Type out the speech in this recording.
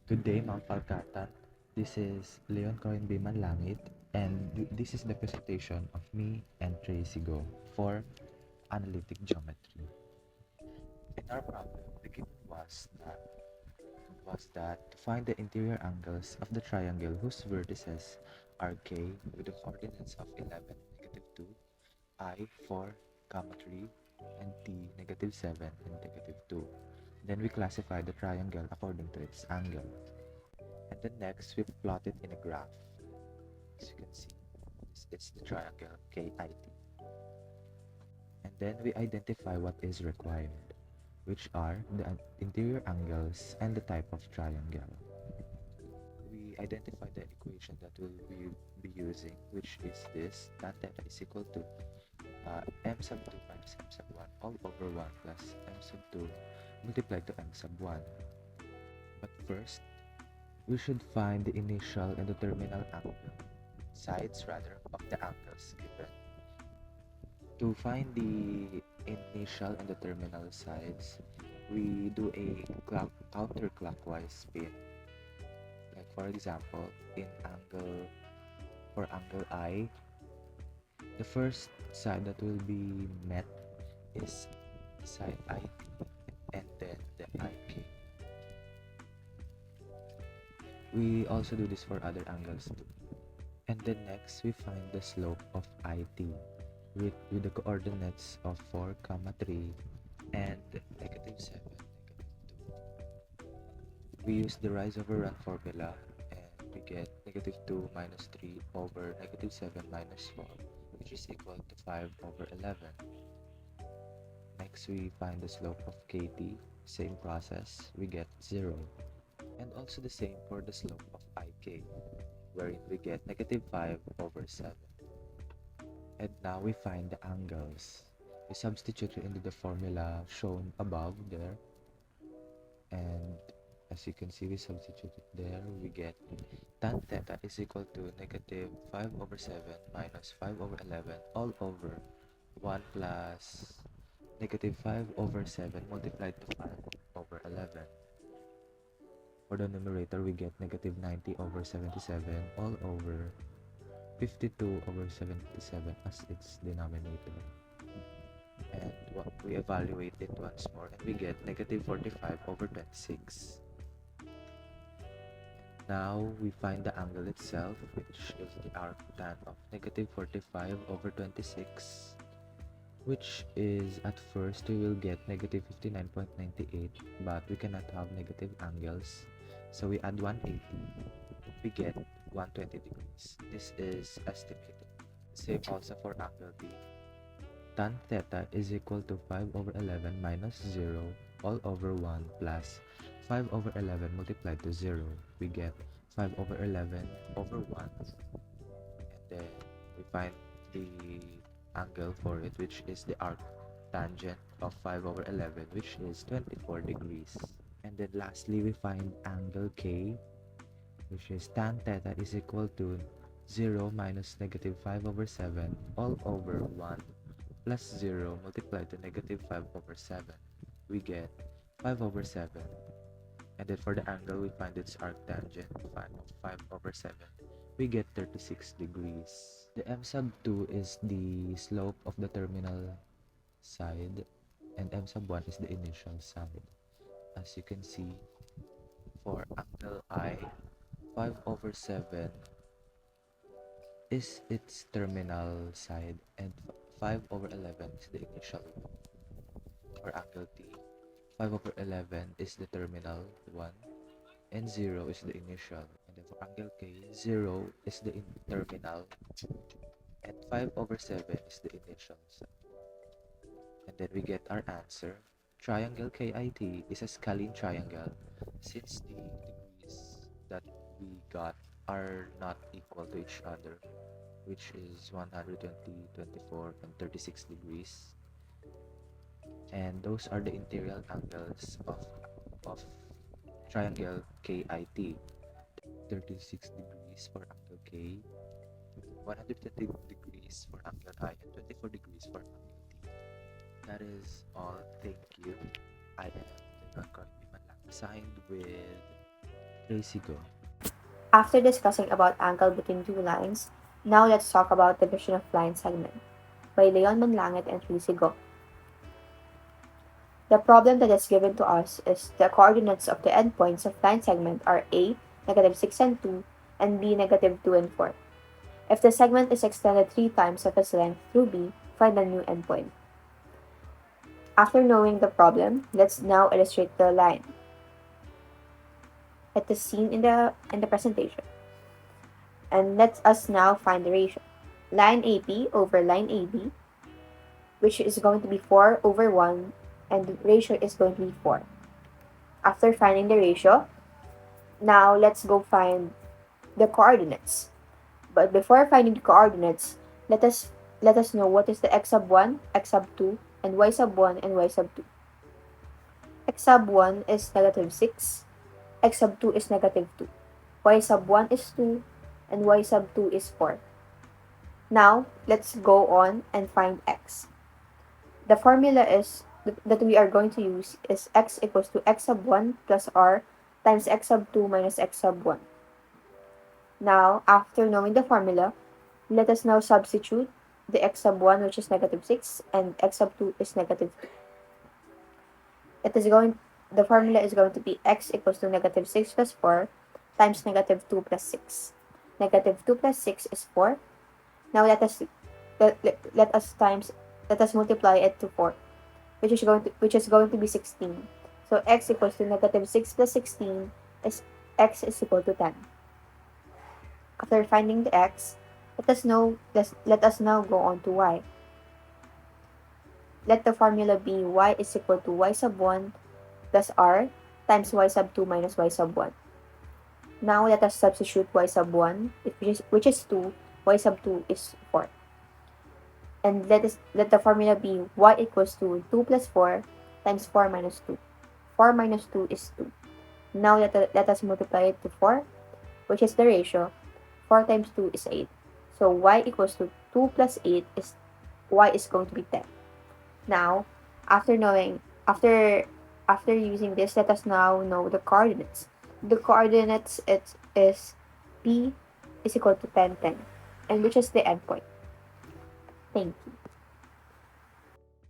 Today, Ma'am Falcatan, this is Leon Corin B. Manlangit, and this is the presentation of me and Tracy Go for analytic geometry. In our problem, the given was that to find the interior angles of the triangle whose vertices are k with the coordinates of 11, -2, I, 4, 3, and t, -7 and -2. Then we classify the triangle according to its angle. And then next, we plot it in a graph. As you can see, it's the triangle KIT. And then we identify what is required, which are the interior angles and the type of triangle. We identify the equation that we'll be using, which is this: tan theta is equal to m sub 2 minus m sub 1 all over 1 plus m sub 2 multiplied to m sub 1. But first, we should find the initial and the terminal angle, sides rather, of the angles given. To find the initial and the terminal sides, we do a counterclockwise spin. Like for example, for angle I, the first side that will be met is side IT and then the IK. We also do this for other angles too. And then next, we find the slope of IT with the coordinates of 4, 3, and -7, -2. We use the rise over run formula and we get -2 minus 3 over -7 minus 4, which is equal to 5 over 11. Next, we find the slope of KT. Same process, we get 0. And also the same for the slope of IK, wherein we get -5 over 7. And now we find the angles. We substitute it into the formula shown above there. And as you can see, we substitute it there. We get tan theta is equal to -5 over 7 minus 5 over 11 all over 1 plus -5 over 7 multiplied to 5 over 11. For the numerator, we get -90 over 77 all over 52 over 77 as its denominator. And we evaluate it once more and we get -45 over 26. Now we find the angle itself, which is the arctan of -45 over 26, which is at first we will get -59.98, but we cannot have negative angles, so we add 180. We get 120 degrees. This is estimated. Same also for angle B. Tan theta is equal to 5 over 11 minus 0 all over 1 plus 5 over 11 multiplied to 0. We get 5 over 11 over 1. And then we find the angle for it, which is the arc tangent of 5 over 11, which is 24 degrees. And then lastly, we find angle K, which is tan theta is equal to 0 minus -5 over 7 all over 1 plus 0 multiplied to -5 over 7. We get 5 over 7. And then for the angle, we find its arctangent, 5 over 7. We get 36 degrees. The m sub 2 is the slope of the terminal side, and m sub 1 is the initial side. As you can see, for angle I, 5 over 7 is its terminal side, and 5 over 11 is the initial one. For angle T, 5 over 11 is the terminal one, and 0 is the initial. And then for angle K, 0 is the terminal, and 5 over 7 is the initial side. And then we get our answer. Triangle KIT is a scalene triangle since the degrees that we got are not equal to each other, which is 120, 24, and 36 degrees. And those are the interior angles of triangle KIT. 36 degrees for angle K, 120 degrees for angle I, and 24 degrees for angle T. That is all. Thank you. I am Leon Corbiman, assigned with Tracy, go. After discussing about angle between two lines, now let's talk about division of line segment by Leon Manlangit and Tracy Go. The problem that is given to us is the coordinates of the endpoints of line segment are a, -6 and 2, and b, -2 and 4. If the segment is extended 3 times of its length through b, find a new endpoint. After knowing the problem, let's now illustrate the line. It is seen in the presentation. And let us now find the ratio. Line AP over line AB, which is going to be 4 over 1, and the ratio is going to be 4. After finding the ratio, now let's go find the coordinates. But before finding the coordinates, let us know what is the x sub 1, x sub 2, and y sub 1 and y sub 2. X sub 1 is -6, x sub 2 is -2, y sub 1 is 2, and y sub 2 is 4. Now, let's go on and find x. The formula is that we are going to use is x equals to x sub 1 plus r times x sub 2 minus x sub 1. Now, after knowing the formula, let us now substitute the x sub 1, which is -6, and x sub 2 is -2. The formula is going to be x equals to -6 plus 4 times -2 plus 6. -2 plus 6 is 4. Now let us multiply it to 4, which is going to be 16. So x equals to -6 plus 16 is x is equal to 10. After finding the x, let us now go on to y. Let the formula be y is equal to y sub 1 plus r times y sub 2 minus y sub 1. Now let us substitute y sub 1, which is 2, y sub 2 is 4. And let the formula be y equals to 2 plus 4 times 4 minus 2. 4 minus 2 is 2. Now let us multiply it to 4, which is the ratio. 4 times 2 is 8. So y equals to 2 plus 8 is y is going to be 10. Now, after using this, let us now know the coordinates. The coordinates is p is equal to 10, 10, and which is the endpoint. Thank you.